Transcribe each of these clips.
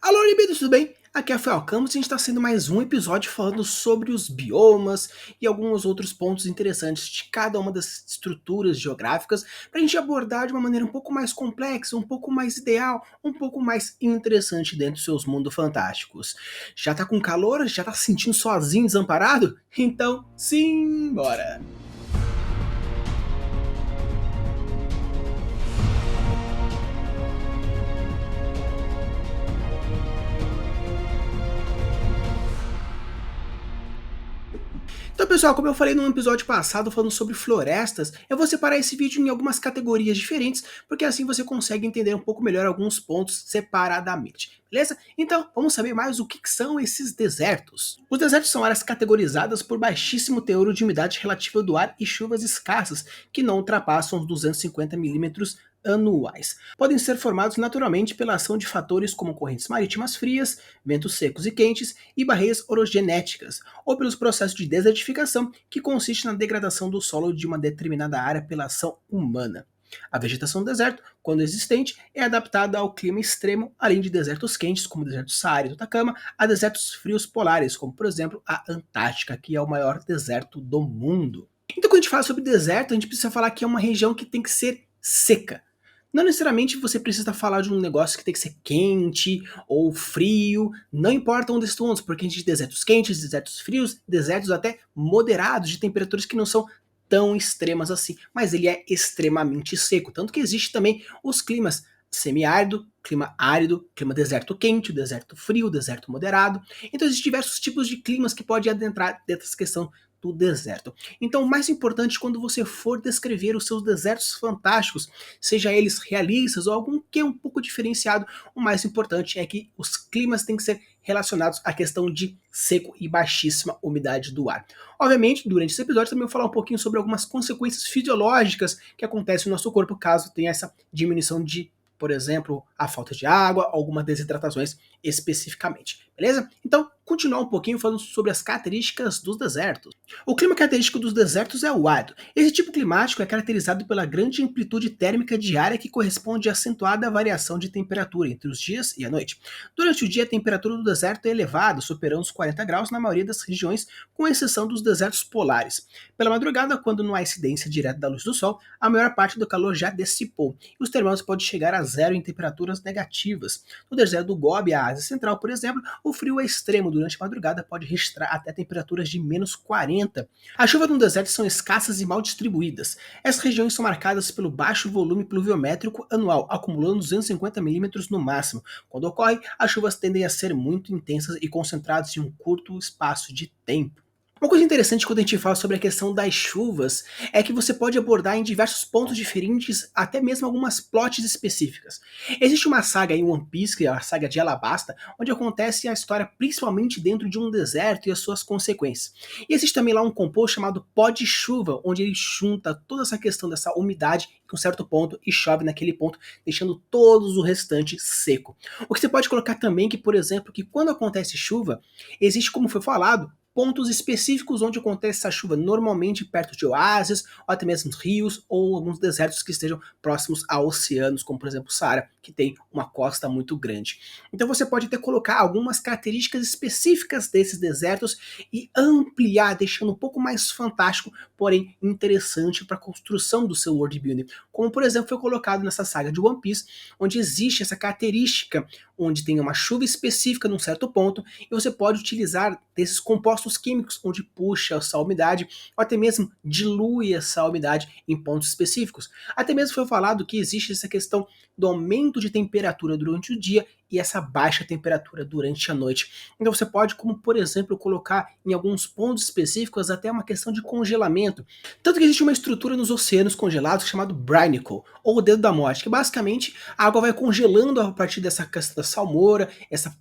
Alô, libidos, tudo bem? Aqui é Rafael Campos e a gente está sendo mais um episódio falando sobre os biomas e alguns outros pontos interessantes de cada uma das estruturas geográficas para a gente abordar de uma maneira um pouco mais complexa, um pouco mais ideal, um pouco mais interessante dentro dos seus mundos fantásticos. Já tá com calor? Já tá se sentindo sozinho, desamparado? Então, simbora! Então, pessoal, como eu falei no episódio passado falando sobre florestas, eu vou separar esse vídeo em algumas categorias diferentes, porque assim você consegue entender um pouco melhor alguns pontos separadamente, beleza? Então, vamos saber mais o que são esses desertos. Os desertos são áreas categorizadas por baixíssimo teor de umidade relativa do ar e chuvas escassas, que não ultrapassam os 250 milímetros anuais. Podem ser formados naturalmente pela ação de fatores como correntes marítimas frias, ventos secos e quentes e barreiras orogenéticas, ou pelos processos de desertificação, que consiste na degradação do solo de uma determinada área pela ação humana. A vegetação do deserto, quando existente, é adaptada ao clima extremo, além de desertos quentes, como o deserto Saara e do Atacama, a desertos frios polares, como por exemplo a Antártica, que é o maior deserto do mundo. Então, quando a gente fala sobre deserto, a gente precisa falar que é uma região que tem que ser seca. Não necessariamente você precisa falar de um negócio que tem que ser quente ou frio, não importa onde estão, porque a gente tem desertos quentes, desertos frios, desertos até moderados, de temperaturas que não são tão extremas assim, mas ele é extremamente seco, tanto que existe também os climas semiárido, clima árido, clima deserto quente, deserto frio, deserto moderado. Então existem diversos tipos de climas que pode adentrar dessa questão do deserto. Então, o mais importante quando você for descrever os seus desertos fantásticos, seja eles realistas ou algum que é um pouco diferenciado, o mais importante é que os climas têm que ser relacionados à questão de seco e baixíssima umidade do ar. Obviamente, durante esse episódio também eu vou falar um pouquinho sobre algumas consequências fisiológicas que acontecem no nosso corpo caso tenha essa diminuição de, por exemplo, a falta de água, algumas desidratações especificamente, beleza? Então, continuar um pouquinho falando sobre as características dos desertos. O clima característico dos desertos é o árido. Esse tipo climático é caracterizado pela grande amplitude térmica diária que corresponde à acentuada variação de temperatura entre os dias e a noite. Durante o dia, a temperatura do deserto é elevada, superando os 40 graus na maioria das regiões, com exceção dos desertos polares. Pela madrugada, quando não há incidência direta da luz do sol, a maior parte do calor já dissipou, e os termômetros podem chegar a zero em temperaturas negativas. No deserto do Gobi, a Ásia Central, por exemplo, o frio é extremo. Durante a madrugada pode registrar até temperaturas de menos 40. As chuvas no deserto são escassas e mal distribuídas. Essas regiões são marcadas pelo baixo volume pluviométrico anual, acumulando 250 milímetros no máximo. Quando ocorre, as chuvas tendem a ser muito intensas e concentradas em um curto espaço de tempo. Uma coisa interessante quando a gente fala sobre a questão das chuvas é que você pode abordar em diversos pontos diferentes, até mesmo algumas plots específicas. Existe uma saga em One Piece, que é a saga de Alabasta, onde acontece a história principalmente dentro de um deserto e as suas consequências. E existe também lá um composto chamado pó de chuva, onde ele junta toda essa questão dessa umidade em um certo ponto e chove naquele ponto, deixando todos o restante seco. O que você pode colocar também que, por exemplo, que quando acontece chuva, existe, como foi falado, pontos específicos onde acontece essa chuva, normalmente perto de oásis, ou até mesmo rios, ou alguns desertos que estejam próximos a oceanos, como por exemplo o Saara, que tem uma costa muito grande. Então você pode até colocar algumas características específicas desses desertos e ampliar, deixando um pouco mais fantástico, porém interessante para a construção do seu world building. Como por exemplo foi colocado nessa saga de One Piece, onde existe essa característica, onde tem uma chuva específica num certo ponto, e você pode utilizar desses compostos químicos, onde puxa essa umidade, ou até mesmo dilui essa umidade em pontos específicos. Até mesmo foi falado que existe essa questão do aumento de temperatura durante o dia e essa baixa temperatura durante a noite. Então você pode, como por exemplo, colocar em alguns pontos específicos até uma questão de congelamento. Tanto que existe uma estrutura nos oceanos congelados chamado Brinicle, ou o dedo da morte, que basicamente a água vai congelando a partir dessa questão da salmoura,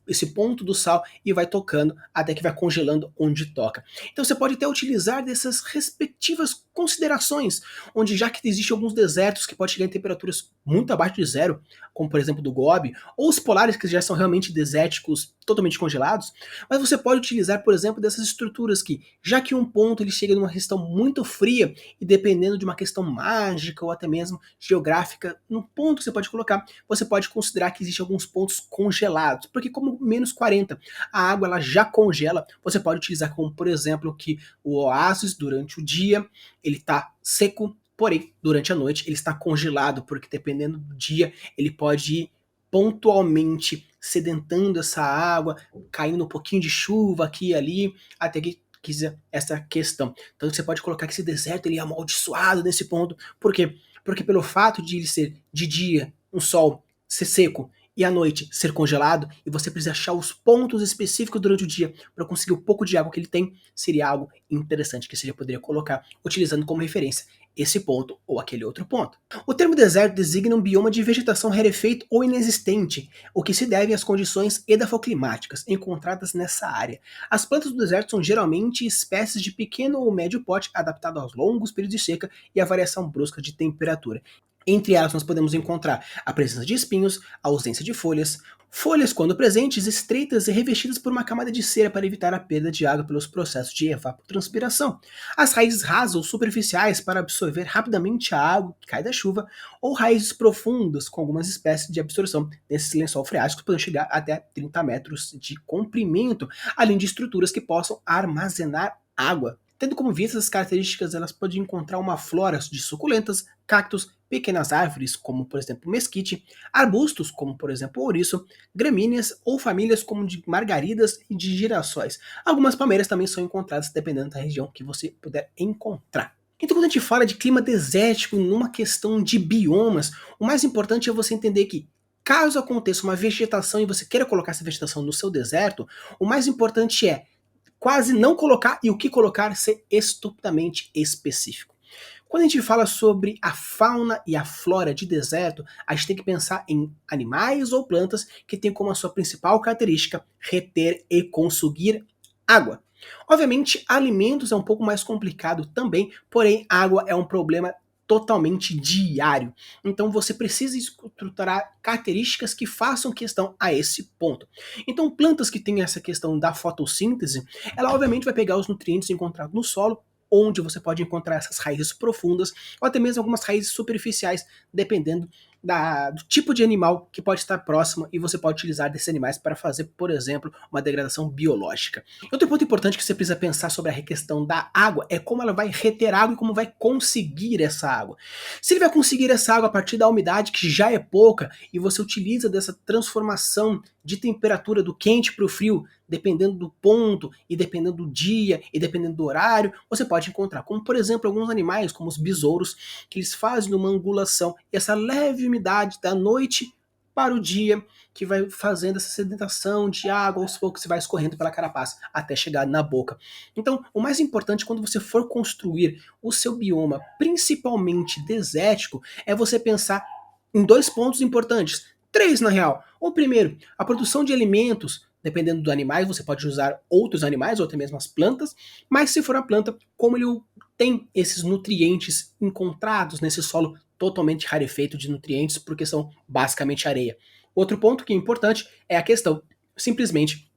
esse ponto do sal, e vai tocando até que vai congelando onde toca. Então você pode até utilizar dessas respectivas considerações, onde já que existem alguns desertos que podem chegar em temperaturas muito abaixo de zero, como por exemplo do Gobi, ou os polares locais que já são realmente desérticos, totalmente congelados, mas você pode utilizar, por exemplo, dessas estruturas que, já que um ponto ele chega numa questão muito fria, e dependendo de uma questão mágica ou até mesmo geográfica, no ponto que você pode colocar, você pode considerar que existem alguns pontos congelados, porque como menos 40, a água ela já congela, você pode utilizar como, por exemplo, que o oásis durante o dia, ele está seco, porém, durante a noite ele está congelado, porque dependendo do dia, ele pode ir pontualmente sedentando essa água, caindo um pouquinho de chuva aqui e ali, até que quiser essa questão. Então você pode colocar que esse deserto ele é amaldiçoado nesse ponto. Por quê? Porque pelo fato de ele ser de dia, um sol, ser seco, e à noite ser congelado, e você precisa achar os pontos específicos durante o dia para conseguir o pouco de água que ele tem, seria algo interessante que você já poderia colocar, utilizando como referência esse ponto ou aquele outro ponto. O termo deserto designa um bioma de vegetação rarefeito ou inexistente, o que se deve às condições edafoclimáticas encontradas nessa área. As plantas do deserto são geralmente espécies de pequeno ou médio porte adaptado aos longos períodos de seca e à variação brusca de temperatura. Entre elas nós podemos encontrar a presença de espinhos, a ausência de folhas, folhas quando presentes estreitas e revestidas por uma camada de cera para evitar a perda de água pelos processos de evapotranspiração, as raízes rasas ou superficiais para absorver rapidamente a água que cai da chuva, ou raízes profundas com algumas espécies de absorção desses lençol freático que podem chegar até 30 metros de comprimento, além de estruturas que possam armazenar água. Tendo como vista essas características, elas podem encontrar uma flora de suculentas, cactos, pequenas árvores, como por exemplo mesquite, arbustos, como por exemplo ouriço, gramíneas ou famílias como de margaridas e de girassóis. Algumas palmeiras também são encontradas dependendo da região que você puder encontrar. Então, quando a gente fala de clima desértico numa questão de biomas, o mais importante é você entender que, caso aconteça uma vegetação e você queira colocar essa vegetação no seu deserto, o mais importante é quase não colocar e o que colocar ser estupidamente específico. Quando a gente fala sobre a fauna e a flora de deserto, a gente tem que pensar em animais ou plantas que têm como a sua principal característica reter e consumir água. Obviamente, alimentos é um pouco mais complicado também, porém água é um problema totalmente diário. Então você precisa estruturar características que façam questão a esse ponto. Então plantas que têm essa questão da fotossíntese, ela obviamente vai pegar os nutrientes encontrados no solo, onde você pode encontrar essas raízes profundas, ou até mesmo algumas raízes superficiais, dependendo do tipo de animal que pode estar próximo, e você pode utilizar desses animais para fazer, por exemplo, uma degradação biológica. Outro ponto importante que você precisa pensar sobre a questão da água é como ela vai reter água e como vai conseguir essa água. Se ele vai conseguir essa água a partir da umidade, que já é pouca, e você utiliza dessa transformação de temperatura do quente para o frio, dependendo do ponto, e dependendo do dia, e dependendo do horário, você pode encontrar, como por exemplo, alguns animais, como os besouros, que eles fazem uma angulação, e essa leve umidade da noite para o dia, que vai fazendo essa sedentação de água, aos poucos você vai escorrendo pela carapaça, até chegar na boca. Então, o mais importante quando você for construir o seu bioma, principalmente desértico, é você pensar em dois pontos importantes, três na real. O primeiro, a produção de alimentos. Dependendo do animais, você pode usar outros animais ou até mesmo as plantas, mas se for a planta, como ele tem esses nutrientes encontrados nesse solo totalmente rarefeito de nutrientes, porque são basicamente areia. Outro ponto que é importante é a questão, simplesmente,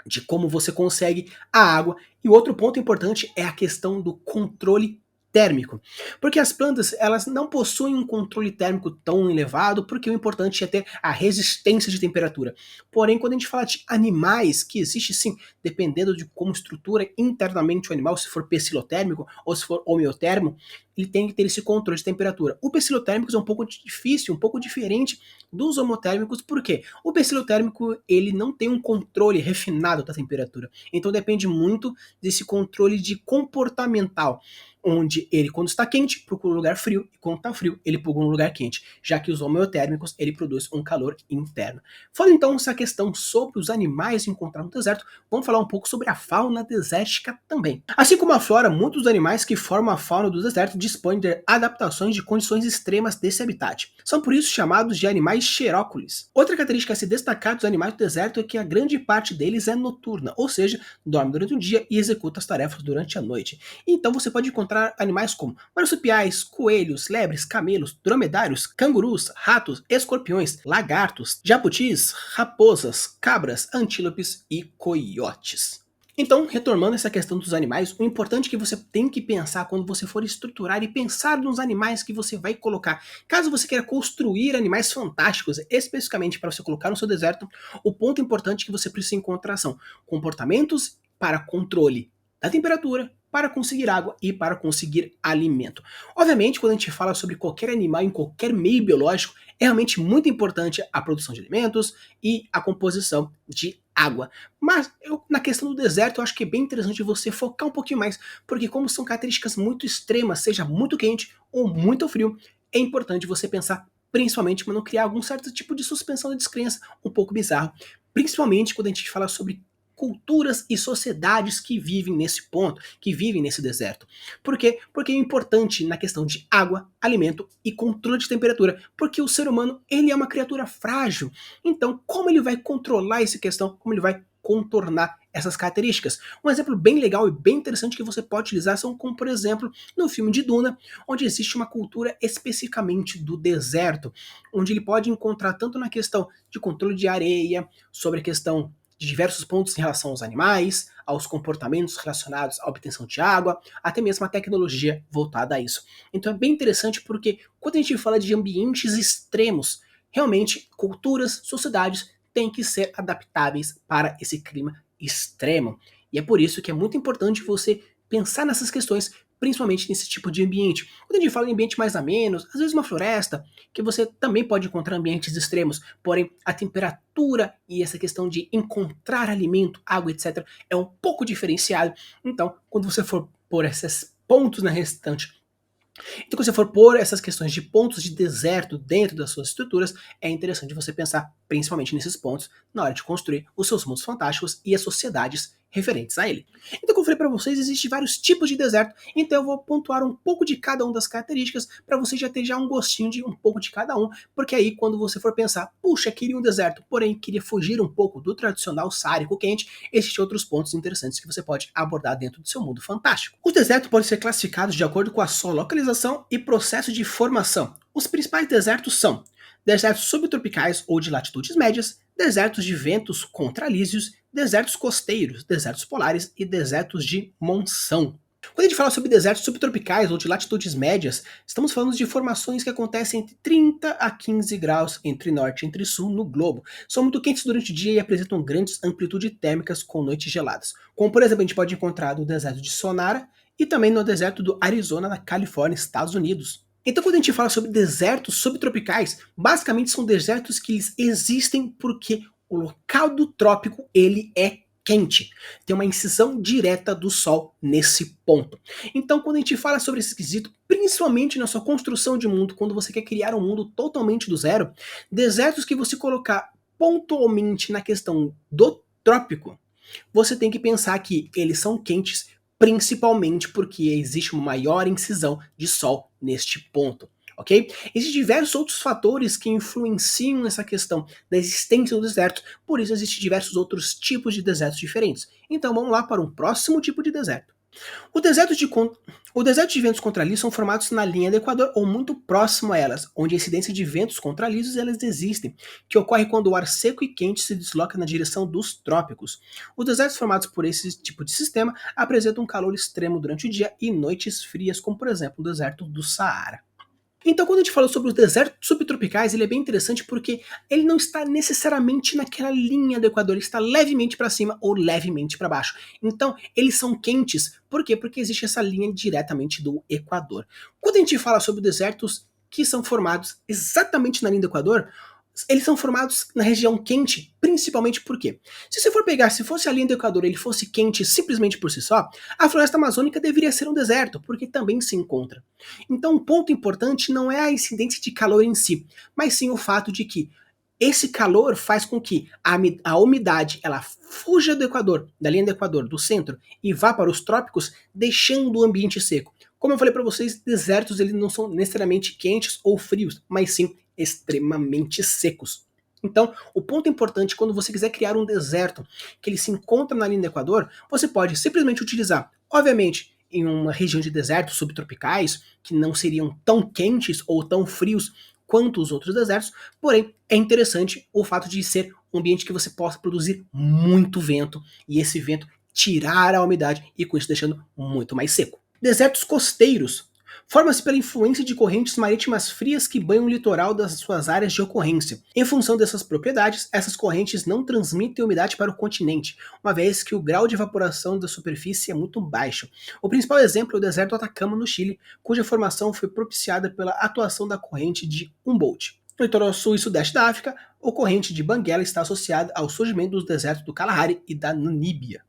de como você consegue a água. E outro ponto importante é a questão do controle térmico. Porque as plantas, elas não possuem um controle térmico tão elevado, porque o importante é ter a resistência de temperatura. Porém, quando a gente fala de animais, que existe sim, dependendo de como estrutura internamente o animal, se for psilotérmico ou se for homeotérmico, ele tem que ter esse controle de temperatura. O psilotérmico é um pouco difícil, um pouco diferente dos homotérmicos, porque o psilotérmico ele não tem um controle refinado da temperatura. Então depende muito desse controle de comportamental, onde ele, quando está quente, procura um lugar frio, e quando está frio, ele procura um lugar quente, já que os homeotérmicos, ele produz um calor interno. Falando então essa questão sobre os animais encontrados no deserto, vamos falar um pouco sobre a fauna desértica também. Assim como a flora, muitos dos animais que formam a fauna do deserto dispõem de adaptações de condições extremas desse habitat. São por isso chamados de animais xeróculos. Outra característica a se destacar dos animais do deserto é que a grande parte deles é noturna, ou seja, dorme durante o dia e executa as tarefas durante a noite. Então você pode encontrar encontrar animais como marsupiais, coelhos, lebres, camelos, dromedários, cangurus, ratos, escorpiões, lagartos, jabutis, raposas, cabras, antílopes e coiotes. Então, retomando essa questão dos animais, o importante que você tem que pensar quando você for estruturar e pensar nos animais que você vai colocar. Caso você queira construir animais fantásticos, especificamente para você colocar no seu deserto, o ponto importante que você precisa encontrar são comportamentos para controle da temperatura, para conseguir água e para conseguir alimento. Obviamente, quando a gente fala sobre qualquer animal em qualquer meio biológico, é realmente muito importante a produção de alimentos e a composição de água. Mas na questão do deserto, eu acho que é bem interessante você focar um pouquinho mais, porque como são características muito extremas, seja muito quente ou muito frio, é importante você pensar principalmente para não criar algum certo tipo de suspensão de descrença um pouco bizarro, principalmente quando a gente fala sobre culturas e sociedades que vivem nesse ponto, que vivem nesse deserto. Por quê? Porque é importante na questão de água, alimento e controle de temperatura, porque o ser humano, ele é uma criatura frágil. Então, como ele vai controlar essa questão? Como ele vai contornar essas características? Um exemplo bem legal e bem interessante que você pode utilizar são como, por exemplo, no filme de Duna, onde existe uma cultura especificamente do deserto, onde ele pode encontrar tanto na questão de controle de areia, sobre a questão de diversos pontos em relação aos animais, aos comportamentos relacionados à obtenção de água, até mesmo a tecnologia voltada a isso. Então é bem interessante porque quando a gente fala de ambientes extremos, realmente culturas, sociedades têm que ser adaptáveis para esse clima extremo. E é por isso que é muito importante você pensar nessas questões, principalmente nesse tipo de ambiente. Quando a gente fala em ambiente mais ameno, às vezes uma floresta, que você também pode encontrar ambientes extremos, porém a temperatura e essa questão de encontrar alimento, água, etc., é um pouco diferenciado. Então, quando você for por esses pontos na restante, então, quando você for pôr essas questões de pontos de deserto dentro das suas estruturas, é interessante você pensar principalmente nesses pontos na hora de construir os seus mundos fantásticos e as sociedades referentes a ele. Então, como eu falei para vocês, existem vários tipos de deserto, então eu vou pontuar um pouco de cada uma das características para você já ter já um gostinho de um pouco de cada um, porque aí quando você for pensar, puxa, queria um deserto, porém queria fugir um pouco do tradicional sárico quente, existem outros pontos interessantes que você pode abordar dentro do seu mundo fantástico. Os desertos podem ser classificados de acordo com a sua localização e processo de formação. Os principais desertos são desertos subtropicais ou de latitudes médias, desertos de ventos contralísios, desertos costeiros, desertos polares e desertos de monção. Quando a gente fala sobre desertos subtropicais ou de latitudes médias, estamos falando de formações que acontecem entre 30 a 15 graus entre norte e entre sul no globo. São muito quentes durante o dia e apresentam grandes amplitudes térmicas com noites geladas. Como por exemplo a gente pode encontrar no deserto de Sonara e também no deserto do Arizona, na Califórnia, Estados Unidos. Então, quando a gente fala sobre desertos subtropicais, basicamente são desertos que eles existem porque o local do trópico ele é quente. Tem uma incisão direta do Sol nesse ponto. Então, quando a gente fala sobre esse quesito, principalmente na sua construção de mundo, quando você quer criar um mundo totalmente do zero, desertos que você colocar pontualmente na questão do trópico, você tem que pensar que eles são quentes principalmente porque existe uma maior incisão de Sol neste ponto. Ok? Existem diversos outros fatores que influenciam nessa questão da existência do deserto, por isso existem diversos outros tipos de desertos diferentes. Então vamos lá para um próximo tipo de deserto. O deserto de ventos contralisos são formados na linha do Equador ou muito próximo a elas, onde a incidência de ventos contralisos elas existem, que ocorre quando o ar seco e quente se desloca na direção dos trópicos. Os desertos formados por esse tipo de sistema apresentam um calor extremo durante o dia e noites frias, como por exemplo o deserto do Saara. Então, quando a gente fala sobre os desertos subtropicais, ele é bem interessante porque ele não está necessariamente naquela linha do Equador, ele está levemente para cima ou levemente para baixo. Então, eles são quentes, por quê? Porque existe essa linha diretamente do Equador. Quando a gente fala sobre desertos que são formados exatamente na linha do Equador, eles são formados na região quente, principalmente porque, se você for pegar, se fosse a linha do Equador ele fosse quente simplesmente por si só, a floresta amazônica deveria ser um deserto, porque também se encontra. Então, um ponto importante não é a incidência de calor em si, mas sim o fato de que esse calor faz com que a umidade ela fuja do Equador, da linha do Equador, do centro, e vá para os trópicos, deixando o ambiente seco. Como eu falei para vocês, desertos eles não são necessariamente quentes ou frios, mas sim extremamente secos. Então, o ponto importante quando você quiser criar um deserto que ele se encontra na linha do Equador, você pode simplesmente utilizar, obviamente, em uma região de desertos subtropicais, que não seriam tão quentes ou tão frios quanto os outros desertos, porém é interessante o fato de ser um ambiente que você possa produzir muito vento, e esse vento tirar a umidade e com isso deixando muito mais seco. Desertos costeiros forma-se pela influência de correntes marítimas frias que banham o litoral das suas áreas de ocorrência. Em função dessas propriedades, essas correntes não transmitem umidade para o continente, uma vez que o grau de evaporação da superfície é muito baixo. O principal exemplo é o deserto do Atacama, no Chile, cuja formação foi propiciada pela atuação da corrente de Humboldt. No litoral sul e sudeste da África, a corrente de Banguela está associada ao surgimento dos desertos do Kalahari e da Namíbia.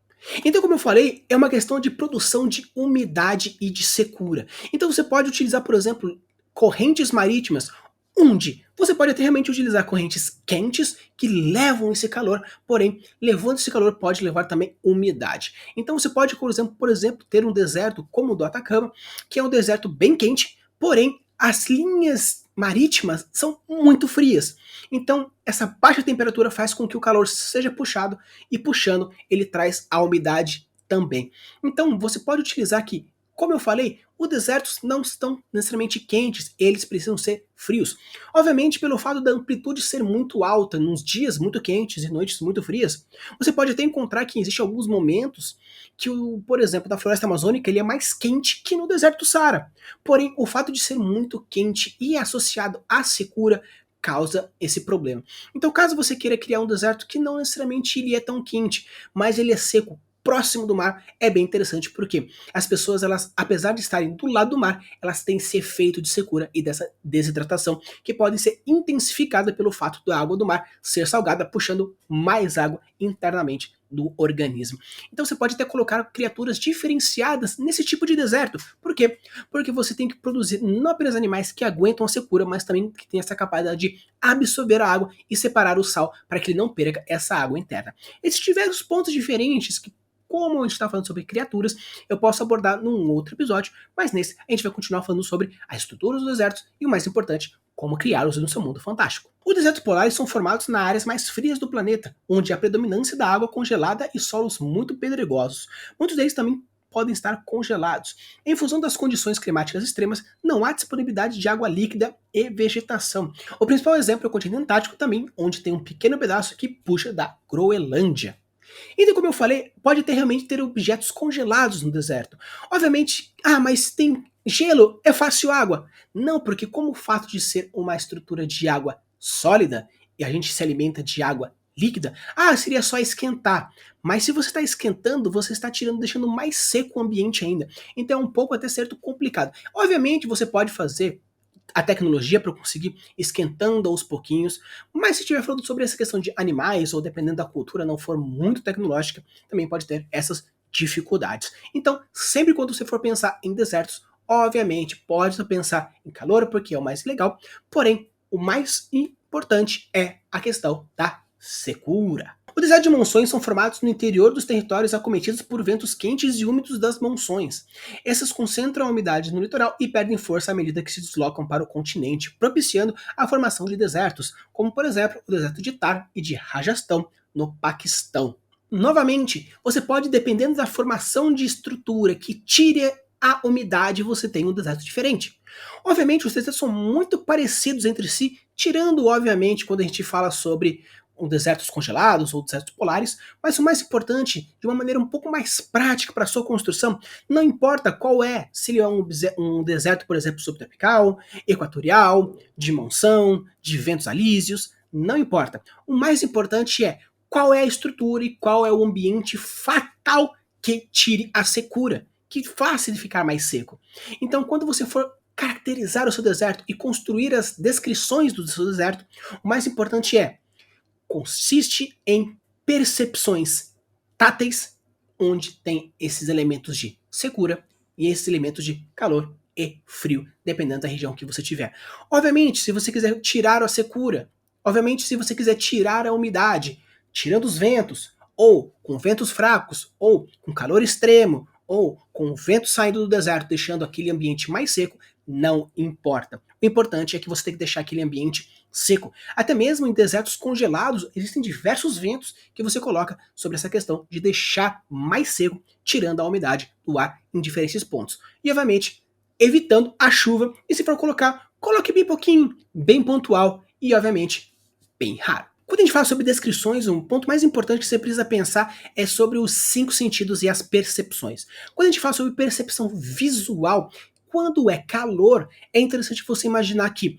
Então, como eu falei, é uma questão de produção de umidade e de secura. Então você pode utilizar, por exemplo, correntes marítimas, onde você pode até realmente utilizar correntes quentes que levam esse calor, porém, levando esse calor pode levar também umidade. Então você pode, por exemplo, ter um deserto como o do Atacama, que é um deserto bem quente, porém as linhas marítimas são muito frias. Então, essa baixa temperatura faz com que o calor seja puxado, e puxando, ele traz a umidade também. Então, você pode utilizar aqui, como eu falei, os desertos não estão necessariamente quentes, eles precisam ser frios. Obviamente, pelo fato da amplitude ser muito alta, nos dias muito quentes e noites muito frias, você pode até encontrar que existem alguns momentos que, por exemplo, da floresta amazônica, ele é mais quente que no deserto do Saara. Porém, o fato de ser muito quente e associado à secura causa esse problema. Então, caso você queira criar um deserto que não necessariamente ele é tão quente, mas ele é seco, próximo do mar, é bem interessante, porque as pessoas, elas, apesar de estarem do lado do mar, elas têm esse efeito de secura e dessa desidratação, que pode ser intensificada pelo fato da água do mar ser salgada, puxando mais água internamente do organismo. Então você pode até colocar criaturas diferenciadas nesse tipo de deserto. Por quê? Porque você tem que produzir não apenas animais que aguentam a secura, mas também que têm essa capacidade de absorver a água e separar o sal para que ele não perca essa água interna. Esses diversos pontos diferentes que, como a gente está falando sobre criaturas, eu posso abordar num outro episódio, mas nesse a gente vai continuar falando sobre a estrutura dos desertos e, o mais importante, como criá-los no seu mundo fantástico. Os desertos polares são formados nas áreas mais frias do planeta, onde há predominância da água congelada e solos muito pedregosos. Muitos deles também podem estar congelados. Em função das condições climáticas extremas, não há disponibilidade de água líquida e vegetação. O principal exemplo é o continente antártico também, onde tem um pequeno pedaço que puxa da Groenlândia. Então, como eu falei, pode realmente ter objetos congelados no deserto. Obviamente, mas tem gelo, é fácil água. Não, porque como o fato de ser uma estrutura de água sólida, e a gente se alimenta de água líquida, seria só esquentar. Mas se você está esquentando, você está deixando mais seco o ambiente ainda. Então é um pouco até certo complicado. Obviamente você pode fazer a tecnologia para conseguir esquentando aos pouquinhos, mas se estiver falando sobre essa questão de animais, ou dependendo da cultura não for muito tecnológica, também pode ter essas dificuldades. Então, sempre quando você for pensar em desertos, obviamente pode pensar em calor, porque é o mais legal, porém, o mais importante é a questão da secura. Os desertos de monções são formados no interior dos territórios acometidos por ventos quentes e úmidos das monções. Essas concentram a umidade no litoral e perdem força à medida que se deslocam para o continente, propiciando a formação de desertos, como por exemplo o deserto de Thar e de Rajastão, no Paquistão. Novamente, você pode, dependendo da formação de estrutura que tire a umidade, você tem um deserto diferente. Obviamente, os desertos são muito parecidos entre si, tirando, obviamente, quando a gente fala sobre desertos congelados ou desertos polares, mas o mais importante, de uma maneira um pouco mais prática para a sua construção, não importa qual é, se ele é um deserto, por exemplo, subtropical, equatorial, de monção, de ventos alísios, não importa. O mais importante é qual é a estrutura e qual é o ambiente fatal que tire a secura, que faça ele ficar mais seco. Então, quando você for caracterizar o seu deserto e construir as descrições do seu deserto, o mais importante consiste em percepções táteis, onde tem esses elementos de secura e esses elementos de calor e frio, dependendo da região que você tiver. Obviamente, se você quiser tirar a secura, obviamente, se você quiser tirar a umidade, tirando os ventos, ou com ventos fracos, ou com calor extremo, ou com o vento saindo do deserto, deixando aquele ambiente mais seco, não importa. O importante é que você tem que deixar aquele ambiente seco. Até mesmo em desertos congelados, existem diversos ventos que você coloca sobre essa questão de deixar mais seco, tirando a umidade do ar em diferentes pontos. E, obviamente, evitando a chuva, e se for colocar, coloque bem pouquinho, bem pontual e, obviamente, bem raro. Quando a gente fala sobre descrições, um ponto mais importante que você precisa pensar é sobre os 5 sentidos e as percepções. Quando a gente fala sobre percepção visual, quando é calor, é interessante você imaginar que,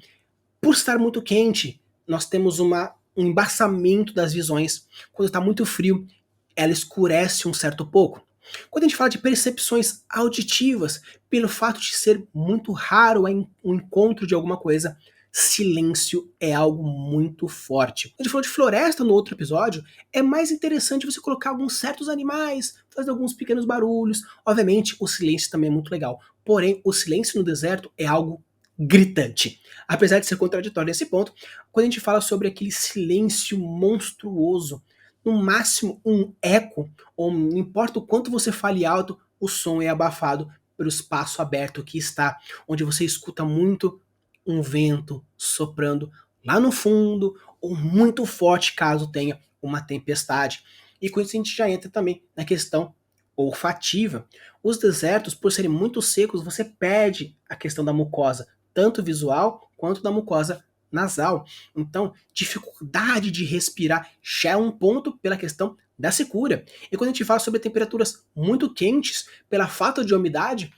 por estar muito quente, nós temos um embaçamento das visões. Quando está muito frio, ela escurece um certo pouco. Quando a gente fala de percepções auditivas, pelo fato de ser muito raro o encontro de alguma coisa, silêncio é algo muito forte. A gente falou de floresta no outro episódio, é mais interessante você colocar alguns certos animais, fazer alguns pequenos barulhos. Obviamente, o silêncio também é muito legal. Porém, o silêncio no deserto é algo gritante. Apesar de ser contraditório nesse ponto, quando a gente fala sobre aquele silêncio monstruoso, no máximo um eco, ou não importa o quanto você fale alto, o som é abafado pelo espaço aberto que está, onde você escuta muito um vento soprando lá no fundo, ou muito forte caso tenha uma tempestade. E com isso a gente já entra também na questão olfativa. Os desertos, por serem muito secos, você perde a questão da mucosa, tanto visual quanto da mucosa nasal. Então, dificuldade de respirar já é um ponto pela questão da secura. E quando a gente fala sobre temperaturas muito quentes, pela falta de umidade,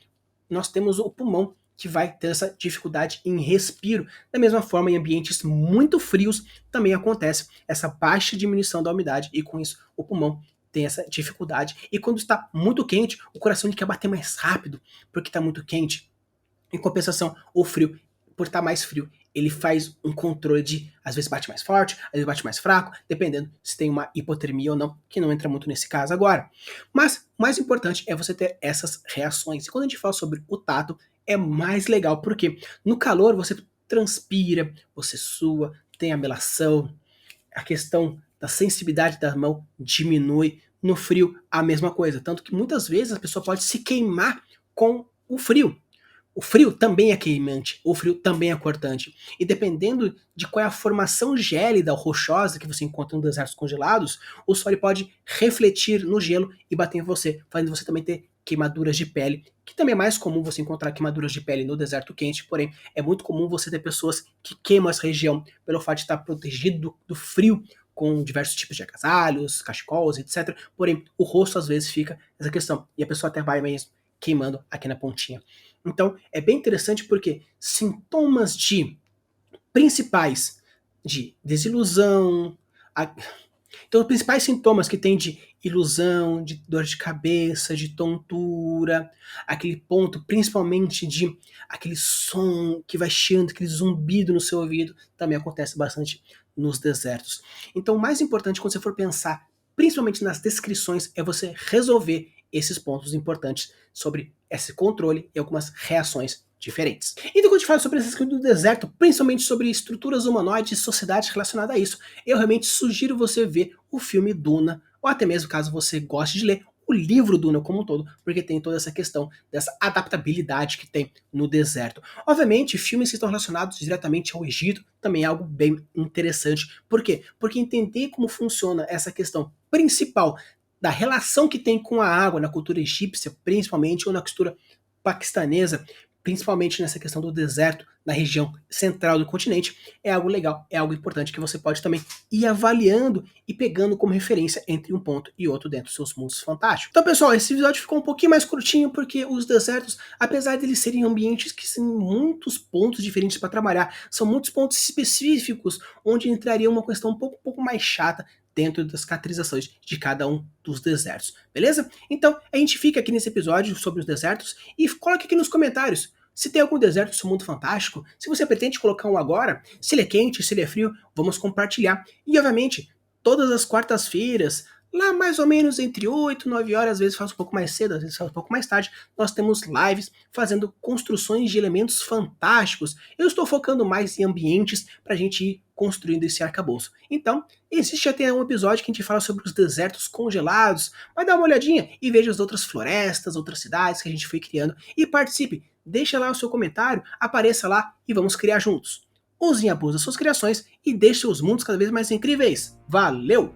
nós temos o pulmão que vai ter essa dificuldade em respiro. Da mesma forma, em ambientes muito frios também acontece essa baixa diminuição da umidade e com isso o pulmão tem essa dificuldade. E quando está muito quente, o coração quer bater mais rápido porque está muito quente. Em compensação, o frio, por estar mais frio, ele faz um controle de, às vezes bate mais forte, às vezes bate mais fraco, dependendo se tem uma hipotermia ou não, que não entra muito nesse caso agora. Mas o mais importante é você ter essas reações. E quando a gente fala sobre o tato, é mais legal, porque no calor você transpira, você sua, tem a melação, a questão da sensibilidade da mão diminui. No frio, a mesma coisa. Tanto que muitas vezes a pessoa pode se queimar com o frio. O frio também é queimante, o frio também é cortante. E dependendo de qual é a formação gélida ou rochosa que você encontra em desertos congelados, o sol pode refletir no gelo e bater em você, fazendo você também ter queimaduras de pele, que também é mais comum você encontrar queimaduras de pele no deserto quente, porém é muito comum você ter pessoas que queimam essa região pelo fato de estar protegido do frio, com diversos tipos de agasalhos, cachecols, etc. Porém, o rosto às vezes fica essa questão, e a pessoa até vai mesmo queimando aqui na pontinha. Então, é bem interessante porque sintomas principais de desilusão, então os principais sintomas que tem de ilusão, de dor de cabeça, de tontura, aquele ponto principalmente de aquele som que vai chiando, aquele zumbido no seu ouvido, também acontece bastante nos desertos. Então o mais importante quando você for pensar, principalmente nas descrições, é você resolver esses pontos importantes sobre esse controle e algumas reações diferentes. Então, quando a gente fala sobre essas coisas do deserto, principalmente sobre estruturas humanoides e sociedades relacionadas a isso, eu realmente sugiro você ver o filme Duna, ou até mesmo, caso você goste de ler, o livro Duna como um todo, porque tem toda essa questão dessa adaptabilidade que tem no deserto. Obviamente, filmes que estão relacionados diretamente ao Egito também é algo bem interessante. Por quê? Porque entender como funciona essa questão principal da relação que tem com a água na cultura egípcia, principalmente, ou na cultura paquistanesa, principalmente nessa questão do deserto, na região central do continente, é algo legal, é algo importante que você pode também ir avaliando e pegando como referência entre um ponto e outro dentro dos seus mundos fantásticos. Então, pessoal, esse episódio ficou um pouquinho mais curtinho porque os desertos, apesar de eles serem ambientes que têm muitos pontos diferentes para trabalhar, são muitos pontos específicos onde entraria uma questão um pouco mais chata dentro das caracterizações de cada um dos desertos, beleza? Então, a gente fica aqui nesse episódio sobre os desertos e coloque aqui nos comentários se tem algum deserto no seu mundo fantástico, se você pretende colocar um agora, se ele é quente, se ele é frio, vamos compartilhar. E, obviamente, todas as quartas-feiras, lá mais ou menos entre 8 e 9 horas, às vezes faz um pouco mais cedo, às vezes faz um pouco mais tarde, nós temos lives fazendo construções de elementos fantásticos. Eu estou focando mais em ambientes para a gente ir construindo esse arcabouço. Então, existe até um episódio que a gente fala sobre os desertos congelados. Vai dar uma olhadinha e veja as outras florestas, outras cidades que a gente foi criando e participe. Deixa lá o seu comentário, apareça lá e vamos criar juntos. use e abuse das suas criações e deixe os mundos cada vez mais incríveis. Valeu!